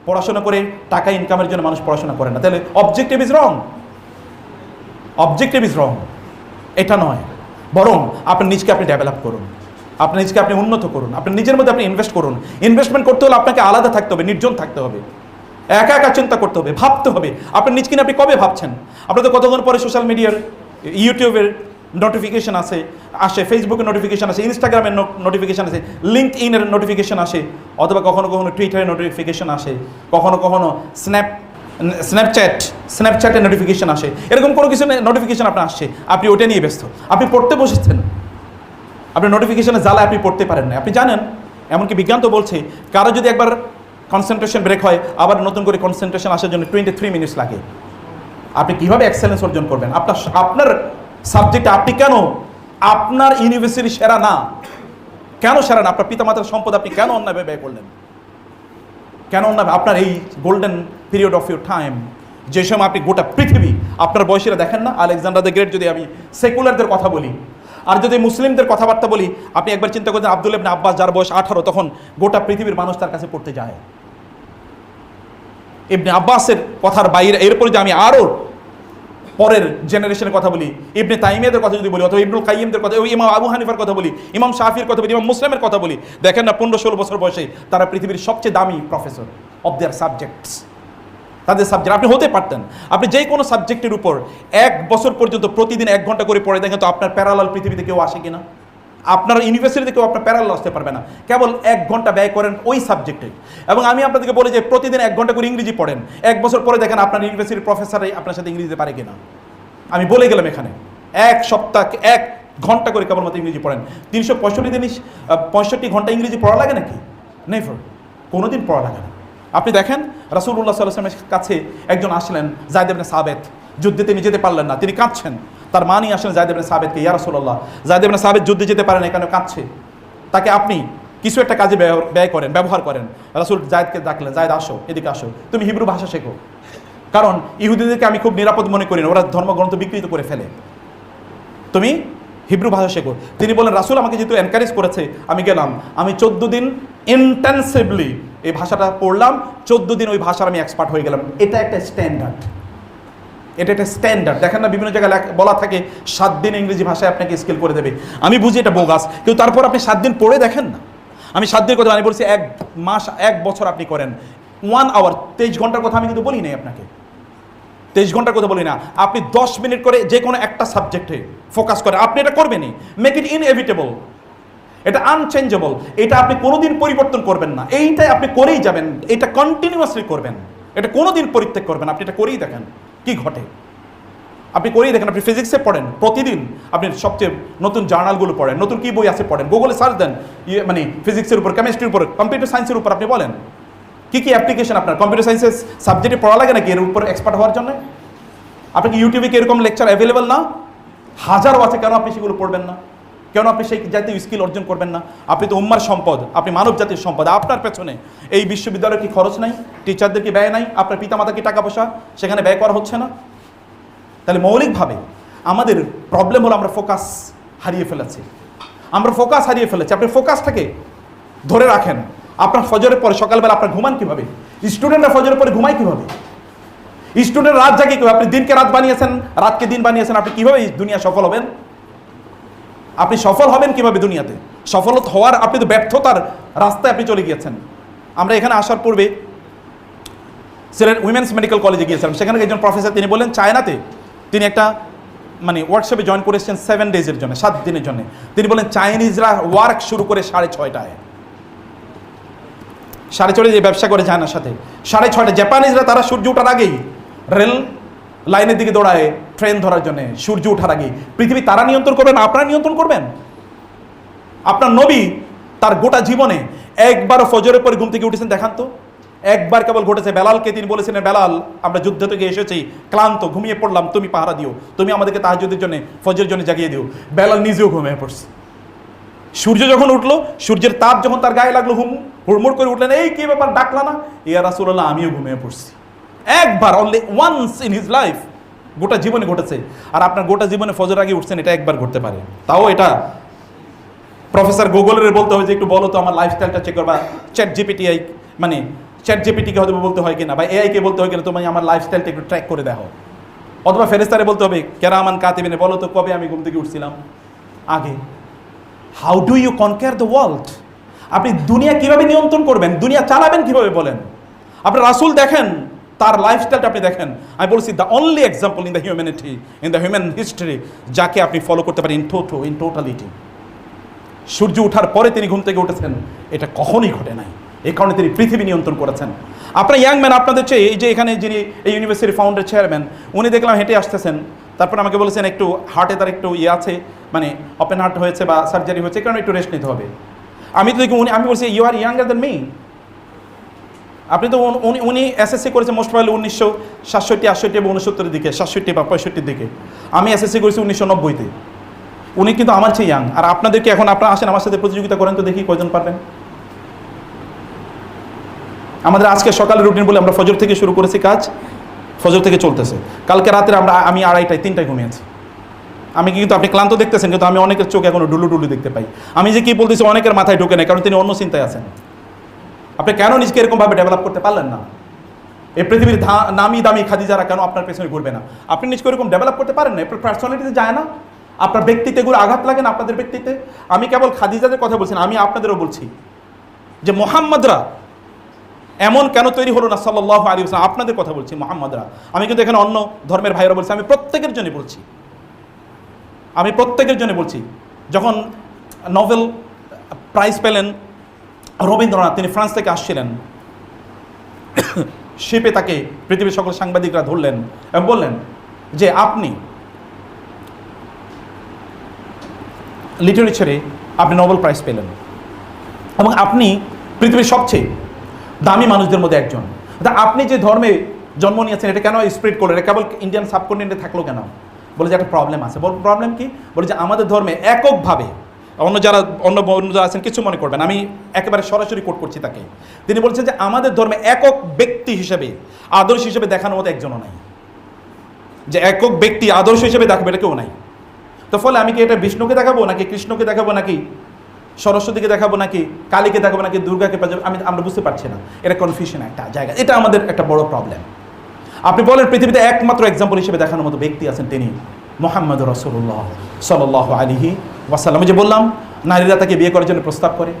পড়াশোনা করে টাকা ইনকামের জন্য মানুষ পড়াশোনা করে না, তাহলে objective is wrong. Objective is wrong, এটা নয়। বরং আপনার নিজকে আপনি ডেভেলপ করুন, আপনার নিজকে আপনি উন্নত করুন, আপনার নিজের মধ্যে আপনি ইনভেস্ট করুন। ইনভেস্টমেন্ট করতে হলে আপনাকে আলাদা থাকতে হবে, নির্জন থাকতে হবে, একা একা চিন্তা করতে হবে, ভাবতে হবে। আপনার নিজকে নিয়ে আপনি কবে ভাবছেন? আপনার তো কতক্ষণ পরে সোশ্যাল মিডিয়ার, ইউটিউবের নোটিফিকেশন আসে, ফেসবুকের নোটিফিকেশন আসে, ইনস্টাগ্রামের নোটিফিকেশন আসে, লিঙ্কডইনের নোটিফিকেশন আসে, অথবা কখনো কখনো টুইটারের নোটিফিকেশন আসে, কখনো কখনো স্ন্যাপচ্যাটের নোটিফিকেশন আসে। এরকম কোনো কিছু নোটিফিকেশন আপনার আসছে, আপনি ওটা নিয়ে ব্যস্ত, আপনি পড়তে বসেছেন, আপনি নোটিফিকেশনের জ্বালায় আপনি পড়তে পারেন না। আপনি জানেন, এমনকি বিজ্ঞান তো বলছে, কারো যদি একবার কনসেন্ট্রেশন ব্রেক হয়, আবার নতুন করে কনসেন্ট্রেশন আসার জন্য 23 মিনিটস লাগে। আপনি কিভাবে এক্সেলেন্স অর্জন করবেন? আপনার সাবজেক্টে আপনি কেন আপনার ইউনিভার্সিটি সেরা না? কেন সেরা না? আপনার পিতামাতার সম্পদ আপনি কেন অন্যভাবে ব্যয় করলেন? কেন অন্যভাবে? আপনার এই golden period of your time, যে সময় আপনি গোটা পৃথিবী, আপনার বয়সীরা দেখেন না, আলেকজান্ডার দ্য গ্রেট, যদি আমি সেকুলারদের কথা বলি আর যদি মুসলিমদের কথাবার্তা বলি, আপনি একবার চিন্তা করতেন আব্দুল্লাহ ইবনে আব্বাস, যার বয়স 18, তখন গোটা পৃথিবীর মানুষ তার কাছে পড়তে যায়। ইবনে আব্বাসের কথার বাইরে, এরপরে যে আমি আরও পরের জেনারেশনের কথা বলি, ইবনে তাইমিয়াদের কথা যদি বলি, অথবা ইবনুল কাইয়িমদের কথা, ইমাম আবু হানিফার কথা বলি, ইমাম শাফির কথা বলি, ইমাম মুসলিমের কথা বলি, দেখেন না 15-16 বছর বয়সে তারা পৃথিবীর সবচেয়ে দামি প্রফেসর অফ দেয়ার সাবজেক্টস। তাদের সাবজেক্ট আপনি হতে পারতেন, আপনি যে কোনো সাবজেক্টের উপর 1 বছর পর্যন্ত প্রতিদিন 1 ঘন্টা করে পড়ে দেখেন তো আপনার প্যারালাল পৃথিবীতে কেউ আসে কিনা? আপনার ইউনিভার্সিটিতে কেউ আপনার প্যারালাল আসতে পারবে না। কেবল 1 ঘন্টা ব্যয় করেন ওই সাবজেক্টে। এবং আমি আপনাদেরকে বলি যে প্রতিদিন 1 ঘন্টা করে ইংরেজি পড়েন, 1 বছর পরে দেখেন আপনার ইউনিভার্সিটির প্রফেসরই আপনার সাথে ইংরেজিতে পারে কিনা। আমি বলে গেলাম এখানে 1 সপ্তাহ 1 ঘন্টা করে কেবলমাত্র ইংরেজি পড়েন, 365 ঘন্টা ইংরেজি পড়া লাগে নাকি? নেভার, কোনোদিন পড়া লাগে না। আপনি দেখেন রাসূলুল্লাহ সাল্লাল্লাহু আলাইহি ওয়াসাল্লামের কাছে একজন আসলেন, যায়েদ ইবনে সাবিত, যুদ্ধে তিনি যেতে পারলেন না, তিনি কাঁদছেন। তার মা নিয়ে আসলেন যায়েদ ইবনে সাবিতকে, ইয়া রাসূলুল্লাহ, যায়েদ ইবনে সাবিত যুদ্ধে যেতে পারে না, এখানে কাঁদছে, তাকে আপনি কিছু একটা কাজে ব্যবহার করেন। রাসূল যায়েদকে ডাকলেন, যায়েদ আসো, এদিকে আসো, তুমি হিব্রু ভাষা শেখো, কারণ ইহুদিদেরকে আমি খুব নিরাপদ মনে করি না, ওরা ধর্মগ্রন্থ বিকৃত করে ফেলে, তুমি হিব্রু ভাষা শেখো। তিনি বলেন, রাসূল আমাকে যেহেতু এনকারেজ করেছে, আমি গেলাম, আমি 14 দিন ইন্টেন্সিভলি এই ভাষাটা পড়লাম, 14 দিন ওই ভাষার আমি এক্সপার্ট হয়ে গেলাম। এটা একটা স্ট্যান্ডার্ড, এটা একটা স্ট্যান্ডার্ড। দেখেন না বিভিন্ন জায়গায় বলা থাকে 7 দিন ইংরেজি ভাষায় আপনাকে স্কিল করে দেবে। আমি বুঝি এটা বোগাস, কিন্তু তারপর আপনি 7 দিন পড়ে দেখেন না। আমি 7 দিনের কথা আমি বলছি, 1 মাস 1 বছর আপনি করেন, 1 আওয়ার 23 ঘন্টার কথা আমি কিন্তু বলি নাই আপনাকে, 23 ঘন্টার কথা বলি না। আপনি 10 মিনিট করে যে কোনো একটা সাবজেক্টে ফোকাস করেন, আপনি এটা করবেনই। মেক ইট ইনএভিটেবল, এটা আনচেঞ্জেবল, এটা আপনি কোনোদিন পরিবর্তন করবেন না, এইটাই আপনি করেই যাবেন, এটা কন্টিনিউয়াসলি করবেন, এটা কোনোদিন পরিত্যাগ করবেন। আপনি এটা করেই দেখেন কি ঘটে, আপনি করেই দেখেন। আপনি ফিজিক্সে পড়েন, প্রতিদিন আপনি সবচেয়ে নতুন জার্নালগুলো পড়েন, নতুন কী বই আছে পড়েন, গুগলে সার্চ দেন, মানে ফিজিক্সের উপর, কেমিস্ট্রির উপর, কম্পিউটার সায়েন্সের উপর আপনি বলেন কী কী অ্যাপ্লিকেশন আপনার কম্পিউটার সায়েন্সের সাবজেক্টে পড়া লাগে নাকি এর উপর এক্সপার্ট হওয়ার জন্য? আপনাকে ইউটিউবে কি এরকম লেকচার অ্যাভেলেবেল না? হাজারও আছে, কেন আপনি সেগুলো পড়বেন না? কেন আপনি সেই জাতীয় স্কিল অর্জন করবেন না? আপনি তো উম্মার সম্পদ, আপনি মানব জাতির সম্পদ। আপনার পেছনে এই বিশ্ববিদ্যালয়ের কি খরচ নাই? টিচারদের কি ব্যয় নাই? আপনার পিতামাতা কি টাকা পয়সা সেখানে ব্যয় করা হচ্ছে না? তাহলে মৌলিকভাবে আমাদের প্রবলেম হলো আমরা ফোকাস হারিয়ে ফেলেছি, আপনি ফোকাসটাকে ধরে রাখেন। আপনার ফজরের পরে সকালবেলা আপনার ঘুমান কীভাবে? স্টুডেন্টরা ফজরের পরে ঘুমায় কীভাবে? স্টুডেন্ট রাত জাগে কীভাবে? আপনি দিনকে রাত বানিয়েছেন, রাতকে দিন বানিয়েছেন, আপনি কীভাবে দুনিয়া সফল হবেন? আপনি সফল হবেন কিভাবে দুনিয়াতে? সফল হওয়ার আপনি তো ব্যর্থতার রাস্তায় আপনি চলে গিয়েছেন। আমরা এখানে আসার পূর্বে সিলেট উইমেন্স মেডিকেল কলেজে গিয়েছিলাম, সেখানে একজন প্রফেসর তিনি বললেন চায়নাতে তিনি একটা ওয়ার্কশপে জয়েন করেছেন 7 ডেজের জন্য, 7 দিনের জন্য। তিনি বলেন চাইনিজরা ওয়ার্ক শুরু করে 6:30টায়, 6:30 যে ব্যবসা করে চায়নার সাথে, 6:30। জাপানিজরা তারা সূর্য ওঠার আগেই রেল লাইনের দিকে দৌড়ায় ট্রেন ধরার জন্য, সূর্য ওঠার আগে। পৃথিবী তারা নিয়ন্ত্রণ করবেন, আপনারা নিয়ন্ত্রণ করবেন? আপনার নবী তার গোটা জীবনে একবারও ফজরের পরে ঘুম থেকে উঠেছেন দেখান তো? একবার কেবল ঘটেছে। বেলালকে তিনি বলেছিলেন, বেলাল আমরা যুদ্ধ থেকে এসেছি, ক্লান্ত, ঘুমিয়ে পড়লাম, তুমি পাহারা দিও, তুমি আমাদেরকে তাহাজ্জুদের জন্য, ফজরের জন্য জাগিয়ে দিও। বেলাল নিজেও ঘুমিয়ে পড়ছে। সূর্য যখন উঠলো, সূর্যের তাপ যখন তার গায়ে লাগলো, হুড়মুড় করে উঠলেন, এই কি ব্যাপার, ডাকলা না? ইয়া রাসূলুল্লাহ আমিও ঘুমিয়ে পড়ছি। একবার, only once in his life, গোটা জীবনে ঘটেছে। আর আপনার গোটা জীবনে ফজর আগে উঠছেন, এটা একবার ঘটতে পারে, তাও এটা প্রফেসর গুগলের বলতে হবে যে একটু বলো তো আমার লাইফস্টাইলটা চেক করবা, চ্যাট জিপিটিআই চ্যাট জিপিটিকে হয়তো বলতে হয় কিনা, বা এআইকে বলতে হয় কিনা তুমি আমার লাইফস্টাইলটা একটু ট্র্যাক করে দেখো, অথবা ফেরেশতারে বলতে হবে কেরামান কাতিবিনে বলো তো কবে আমি ঘুম থেকে উঠছিলাম আগে। How do you conquer the world? আপনি দুনিয়া কিভাবে নিয়ন্ত্রণ করবেন, দুনিয়া চালাবেন কিভাবে বলেন? আপনার রাসূল দেখেন, তার লাইফস্টাইলটা আপনি দেখেন। আমি বলছি the only example in the humanity, in the human history, যাকে আপনি ফলো করতে পারেন ইন টোটালিটি। সূর্য ওঠার পরে তিনি ঘুম থেকে উঠেছেন, এটা কখনোই ঘটে নাই। এই কারণে তিনি পৃথিবী নিয়ন্ত্রণ করেছেন। আপনার ইয়াং ম্যান, আপনাদের চেয়ে এই যে এখানে যিনি এই ইউনিভার্সিটি ফাউন্ডার চেয়ারম্যান, উনি দেখলাম হেঁটে আসতেছেন, তারপর আমাকে বলেছেন একটু হার্টে তার একটু ইয়ে আছে, মানে ওপেন হার্ট হয়েছে বা সার্জারি হয়েছে, কারণ একটু রেস্ট নিতে হবে। আমি তো দেখি আমি বলছি you are younger than me. আপনি তো উনি এসএসসি করেছে মোস্ট প্রবাবলি 1967, 68 বা 69-এর দিকে, 67 বা 65-এর দিকে। আমি এসএসসি করেছি 1990-তে। উনি কিন্তু আমার চেয়ে ইয়াং। আর আপনাদেরকে এখন আপনারা আসেন আমার সাথে প্রতিযোগিতা করেন তো দেখি কয়জন পারবেন। আমাদের আজকে সকালের রুটিন বলে আমরা ফজর থেকে শুরু করেছি কাজ, ফজর থেকে চলতেছে। কালকে রাতে আমি 2:30টায় 3টায় ঘুমিয়েছি। আমি কিন্তু আপনি ক্লান্ত দেখতেছেন, কিন্তু আমি অনেকের চোখ এখনো ডুলু ডুলু দেখতে পাই। আমি যে কি বলতেছি অনেকের মাথায় ঢোকে না, কারণ তিনি অন্য চিন্তায় আছেন। আপনি কেন নিজকে এরকমভাবে ডেভেলপ করতে পারলেন না? এই পৃথিবীর নামি দামি খাদিজারা কেন আপনার পেছনে ঘুরবে না? আপনি নিজকে এরকম ডেভেলপ করতে পারেন না, আপনার পার্সোনালিটিতে যায় না, আপনার ব্যক্তিত্বে আঘাত লাগে না আপনাদের ব্যক্তিত্বে। আমি কেবল খাদিজাদের কথা বলছি না, আমি আপনাদেরও বলছি যে মুহাম্মদরা এমন কেন তৈরি হলো না সাল্লাল্লাহু আলাইহি ওয়াসাল্লাম। আপনাদের কথা বলছি মুহাম্মদরা। আমি কিন্তু এখানে অন্য ধর্মের ভাইরা বলছি, আমি প্রত্যেকের জন্য বলছি, আমি প্রত্যেকের জন্য বলছি। যখন নোবেল প্রাইজ পেলেন রবীন্দ্রনাথ, তিনি ফ্রান্স থেকে আসছিলেন, শিপে তাকে পৃথিবীর সকল সাংবাদিকরা ধরলেন এবং বললেন যে আপনি লিটারেচারে আপনি নোবেল প্রাইজ পেলেন এবং আপনি পৃথিবীর সবচেয়ে দামি মানুষদের মধ্যে একজন। আপনি যে ধর্মে জন্ম নিয়েছেন এটা কেন স্প্রেড করলেন? এটা কেবল ইন্ডিয়ান সাবকন্টিনেন্টে থাকলো কেন? বলে যে একটা প্রবলেম আছে। প্রবলেম কি? বলে যে আমাদের ধর্মে এককভাবে, অন্য যারা আছেন কিছু মনে করবেন, আমি একেবারে সরাসরি কোট করছি তাকে। তিনি বলছেন যে আমাদের ধর্মে একক ব্যক্তি হিসেবে, আদর্শ হিসেবে দেখানোর মতো একজনও নাই। যে একক ব্যক্তি আদর্শ হিসেবে দেখাবে এটা কেউ নাই। তো ফলে আমি কি এটা বিষ্ণুকে দেখাবো, নাকি কৃষ্ণকে দেখাবো, নাকি সরস্বতীকে দেখাবো, নাকি কালীকে দেখাবো, নাকি দুর্গাকে? আমরা বুঝতে পারছি না। এটা কনফিউশন একটা জায়গা, এটা আমাদের একটা বড় প্রবলেম। আপনি বলেন পৃথিবীতে একমাত্র এক্সাম্পল হিসেবে দেখানোর মতো ব্যক্তি আছেন, তিনি মুহাম্মদুর রাসূলুল্লাহ সাল্লাল্লাহু আলাইহি ওয়াসাল্লাম। যে বললাম নারীরা তাকে বিয়ে করার জন্য প্রস্তাব করে,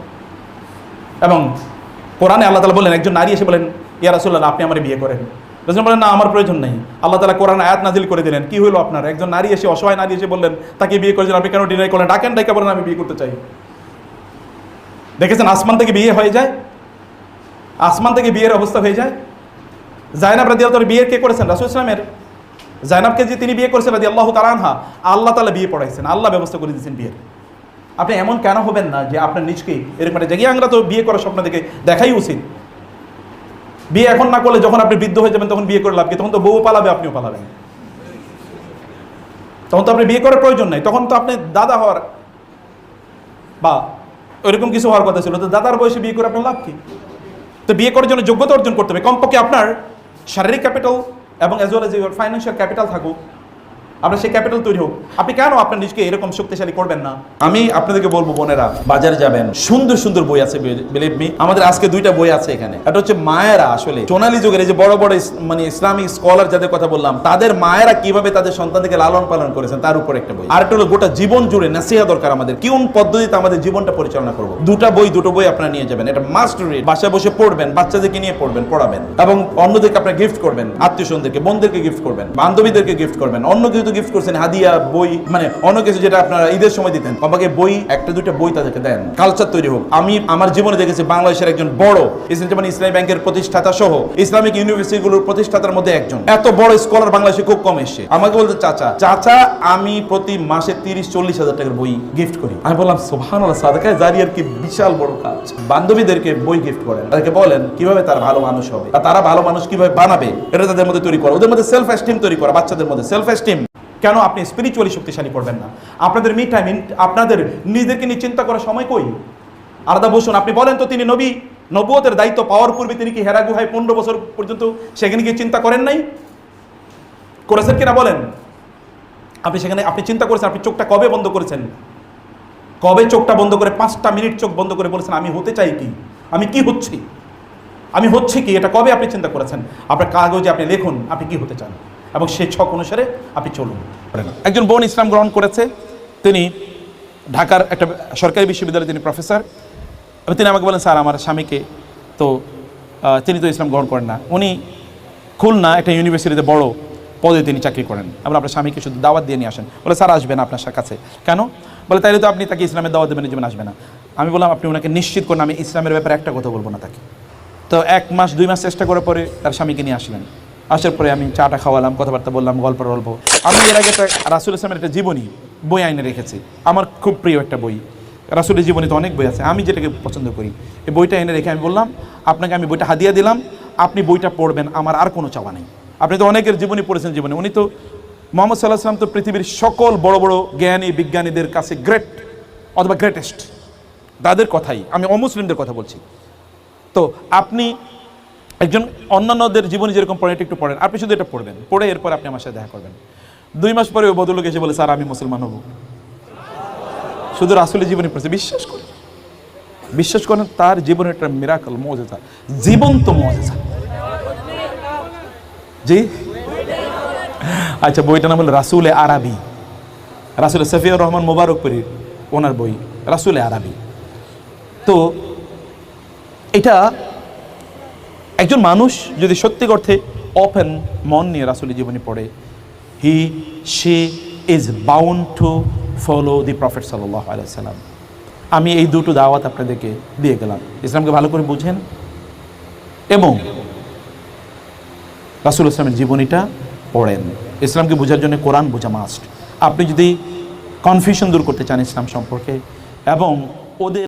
এবং কোরআনে আল্লাহ তাআলা বললেন, একজন নারী এসে বলেন ইয়া রাসূলুল্লাহ আপনি আমার বিয়ে করেন। রাসূল বলেন না, আমার প্রয়োজন নেই। আল্লাহ তাআলা কোরআন আয়াত নাজিল করে দিলেন, কি হলো আপনার? একজন নারী এসে, অসহায় নারী এসে বললেন তাকে বিয়ে করার জন্য, আপনি কেন ডিনাই করলেন? ডাকেন, ডাকে বলেন আমি বিয়ে করতে চাই। দেখেছেন আসমান থেকে বিয়ে হয়ে যায়, আসমান থেকে বিয়ের অবস্থা হয়ে যায়। জায়নাব রাদিয়াল্লাহু তাআলা বিয়ে কে করেছেন? রাসূল ইসলামের জায়নাবকে যে তিনি বিয়ে করেছেন রাদিয়াল্লাহু তাআলা আনহা, আল্লাহ তাআলা বিয়ে পড়াইছেন, আল্লাহ ব্যবস্থা করে দিয়েছেন বিয়ের। আপনি এমন কেন হবেন না যে আপনার নিজকে এরকম একটা জায়গায়? আমরা তো বিয়ে করার স্বপ্ন দেখে দেখাই উচিত। বিয়ে এখন না করলে যখন আপনি বৃদ্ধ হয়ে যাবেন তখন বিয়ে করে লাভ কি? তখন তো বউ পালাবে, আপনিও পালাবেন। তখন তো আপনি বিয়ে করার প্রয়োজন নাই, তখন তো আপনি দাদা হওয়ার বা ওইরকম কিছু হওয়ার কথা ছিল। তো দাদার বয়সে বিয়ে করে আপনার লাভ কি? তো বিয়ে করার জন্য যোগ্যতা অর্জন করতে হবে, কমপক্ষে আপনার শারীরিক ক্যাপিটাল এবং as well as your financial capital থাকুক, আপনার সেই ক্যাপিটাল তৈরি হোক। আপনি কেন আপনার নিজকে এরকম শক্তিশালী করবেন না? আমি আপনাদেরকে বলবো বোনেরা, বাজারে যাবেন, সুন্দর সুন্দর বই আছে, বিলিভ মি। আমাদের আজকে 2টা বই আছে এখানে। এটা হচ্ছে মায়েরা আসলে সোনালী যুগের এই যে বড় বড় মানে ইসলামিক স্কলার যাদের কথা বললাম, তাদের মায়েরা কিভাবে তাদের সন্তানদেরকে লালন পালন করেছেন তার উপর একটা বই। আর একটা হলো গোটা জীবন জুড়ে নাসিহা দরকার আমাদের, কোন পদ্ধতিতে আমাদের জীবনটা পরিচালনা করবো। দুটো বই আপনারা নিয়ে যাবেন, এটা মাস্ট রিড। বাসায় বসে পড়বেন, বাচ্চাদেরকে নিয়ে পড়বেন, পড়াবেন, এবং অন্যদেরকে আপনারা গিফট করবেন, আত্মীয় স্বজনদেরকে, বোনদেরকে গিফট করবেন, বান্ধবীদেরকে গিফট করবেন। অন্য কিছু তো গিফট করছেন, হাদিয়া, বই, মানে অন্য কিছু যেটা আপনারা ঈদের সময় দিতেন, বাবাকে বই, 1-2টা বই তাদেরকে দেন, কালচার তৈরি হোক। আমি আমার জীবনে দেখেছি বাংলাদেশের একজন বড় ইসলামী ব্যাংকের প্রতিষ্ঠাতা সহ ইসলামিক ইউনিভার্সিটিগুলোর প্রতিষ্ঠাতার মধ্যে একজন, এত বড় স্কলার বাংলাদেশে খুব কম এসছে। আমাকে বলতে চাচা আমি প্রতি মাসে 30-40 হাজার টাকার বই গিফট করি। আমি বললাম সুবহানাল্লাহ, সাদাকায়ে জারিয়ার কি বিশাল বড় কাজ। বান্ধবীদেরকে বই গিফট করেন, তাদেরকে বলেন কিভাবে তারা ভালো মানুষ হবে, আর তারা ভালো মানুষ কিভাবে বানাবে, এটা তাদের মধ্যে তৈরি করা, ওদের মধ্যে সেলফ এস্টিম তৈরি করা, বাচ্চাদের মধ্যে সেলফ এস্টিম। কেন আপনি স্পিরিচুয়ালি শক্তিশালী করবেন না? আপনাদের মি টাইম, আপনাদের নিজেদেরকে নিয়ে চিন্তা করার সময় কই? আলাদা বসুন। আপনি বলেন তো তিনি নবুয়তের দায়িত্ব পাওয়ার পূর্বে তিনি কি হেরা গুহায় 15 বছর পর্যন্ত সেখানে গিয়ে চিন্তা করেন নাই? করেছেন কিনা বলেন? আপনি সেখানে আপনি চিন্তা করেছেন? আপনি চোখটা কবে বন্ধ করেছেন? কবে চোখটা বন্ধ করে 5টা মিনিট চোখ বন্ধ করে বলেছেন আমি হতে চাই কি, আমি কি হচ্ছি? আমি হচ্ছে কি, এটা কবে আপনি চিন্তা করেছেন? আপনার কাগজে আপনি লিখুন আপনি কি হতে চান, এবং সেই ছক অনুসারে আপনি চলুন। একজন বোন ইসলাম গ্রহণ করেছে, তিনি ঢাকার একটা সরকারি বিশ্ববিদ্যালয়ে তিনি প্রফেসর। তিনি আমাকে বলেন, স্যার আমার স্বামীকে তো তিনি তো ইসলাম গ্রহণ করেন না, উনি খুলনা একটা ইউনিভার্সিটিতে বড় পদে তিনি চাকরি করেন, আমরা আপনার স্বামীকে শুধু দাওয়াত দিয়ে নিয়ে আসেন। বলে, স্যার আসবে না আপনার কাছে কেন? বলে, তাইলে তো আপনি তাকে ইসলামের দাওয়াত দেবেন, জীবন আসবে না। আমি বললাম, আপনি ওনাকে নিশ্চিত করেন আমি ইসলামের ব্যাপারে একটা কথা বলবো না তাকে। তো 1 মাস 2 মাস চেষ্টা করার পরে তার স্বামীকে নিয়ে আসলেন। আসার পরে আমি চাটা খাওয়ালাম, কথাবার্তা বললাম, গল্প। আমি এর আগে একটা রাসূল ইসলামের একটা জীবনী বই আইনে রেখেছি, আমার খুব প্রিয় একটা বই। রাসূলের জীবনী তো অনেক বই আছে, আমি যেটাকে পছন্দ করি এই বইটা এনে রেখে আমি বললাম, আপনাকে আমি বইটা হাদিয়া দিলাম, আপনি বইটা পড়বেন, আমার আর কোনো চাওয়া নেই। আপনি তো অনেকের জীবনী পড়েছেন, জীবনে উনি তো মুহাম্মদ সাল্লাল্লাহু আলাইহি ওয়াসাল্লাম তো পৃথিবীর সকল বড় বড় জ্ঞানী বিজ্ঞানীদের কাছে গ্রেট অথবা গ্রেটেস্ট, তাদের কথাই, আমি অমুসলিমদের কথা বলছি। তো আপনি একজন অন্যান্যদের জীবনী যেরকম পড়েন একটু পড়েন, আপনি শুধু এটা পড়বেন, পড়ে এরপর আপনি আমার সাথে দেখা করবেন। 2 মাস পরে ওই ভদ্রলোক এসে বলে, স্যার আমি মুসলমান হব, শুধু রাসূলের জীবনী পড়ছে। বিশ্বাস করেন তার জীবনের একটা মিরাকল, মুজিজা, জীবন্ত মুজিজা। জি আচ্ছা, বইটার নাম হলো রাসূলে আরবি, রাসূল সফিউর রহমান মুবারকপুরী ওনার বই রাসূলে আরবি। তো এটা একজন মানুষ যদি সত্যি অর্থে ওপেন মন নিয়ে রাসূলের জীবনী পড়ে, she is bound to follow the prophet সাল্লাল্লাহু আলাইহি ওয়াসাল্লাম। আমি এই দুটো দাওয়াত আপনাদেরকে দিয়ে গেলাম, ইসলামকে ভালো করে বুঝেন এবং রাসূল ইসলামের জীবনীটা পড়েন। ইসলামকে বোঝার জন্য কোরআন বোঝা মাস্ট। আপনি যদি কনফিউশন দূর করতে চান ইসলাম সম্পর্কে এবং ওদের